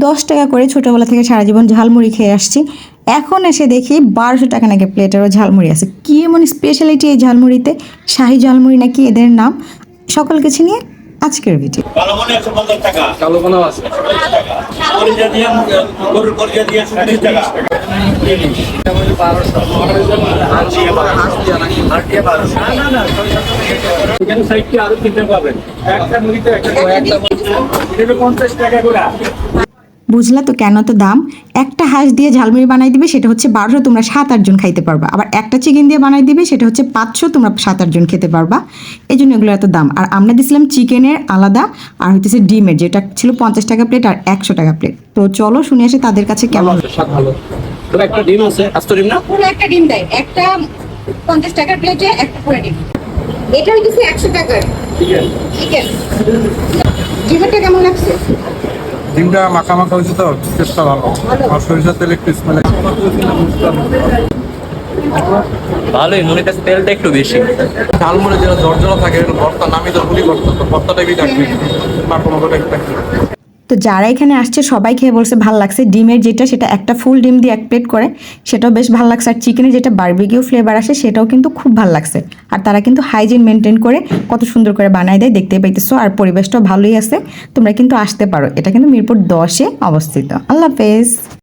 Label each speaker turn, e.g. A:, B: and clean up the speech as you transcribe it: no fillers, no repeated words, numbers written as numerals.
A: 10 টাকা করে ছোটোবেলা থেকে সারা জীবন ঝালমুড়ি খেয়ে আসছি। এখন এসে দেখি 1200 টাকা নাকি প্লেটেরও ঝালমুড়ি আছে। কী এমন স্পেশালিটি এই ঝালমুড়িতে? শাহি ঝালমুড়ি নাকি এদের নাম। সকল কিছু নিয়ে আজকের ভিডিও।
B: কালো মনে 150 টাকা, কালো মনে আছে 40 টাকা, কলিজা দিয়ে গরুর কলিজা দিয়ে 40 টাকা। এখানে সাইডটি আরো কিনতে পাবেন, একটা মুড়িতে একটা 50 টাকা করে।
A: বুঝলা তো কেন তো দাম। একটা হাঁস দিয়ে ঝালমুড়ি বানাই দিবে, সেটা হচ্ছে 1200, তোমরা 7-8 জন খাইতে পারবা। আবার একটা চিকেন দিয়ে বানাই দিবে, সেটা হচ্ছে 500, তোমরা 7-8 জন খেতে পারবা। এই জন্য এগুলো এত দাম। আর আমরা দিছিলাম চিকেনের আলাদা, আর হইতেছে ডিমের, যেটা ছিল 50 টাকা প্লেট আর 100 টাকা প্লেট। তো চলো শুনে আসি তাদের কাছে কেমন।
B: ভালো তো একটা ডিম আছে, আস্ত ডিম না,
C: পুরো একটা ডিম দেয়, একটা 50 টাকার প্লেটে একটা পুরো ডিম। এটা হইতেছে 100 টাকার
B: ঠিক আছে।
C: চিকেন। ডিমটা কেমন লাগছে?
D: ডিমটা মাখা মাখা হয়েছে তো টেস্টটা ভালো। আর সরিষার তেল একটু স্মেল।
E: ভালোই, মনে কাছে তেলটা একটু বেশি।
D: ঝালমুড়ে যেটা জর্জরা থাকে ভর্তা, নামি তো পুরি ভর্তা, তো ভর্তাটা বি থাকবে মাখা মাখাটা একটু থাকবে।
A: তো যারা এখানে আসছে সবাই খেয়ে বলছে ভালো লাগছে। ডিমের যেটা, সেটা একটা ফুল ডিম দিয়ে 1 প্লেট করে, সেটাও বেশ ভালো লাগছে। আর চিকেনের যেটা বারবিকিউ ফ্লেভার আসে, সেটাও কিন্তু খুব ভালো লাগছে। আর তারা কিন্তু হাইজিন মেনটেন করে কত সুন্দর করে বানায় দেয়, দেখতেই পাইতেছো। আর পরিবেশটাও ভালোই আছে, তোমরা কিন্তু আসতে পারো। এটা কিন্তু মিরপুর 10-এ অবস্থিত। আল্লাহ হাফেজ।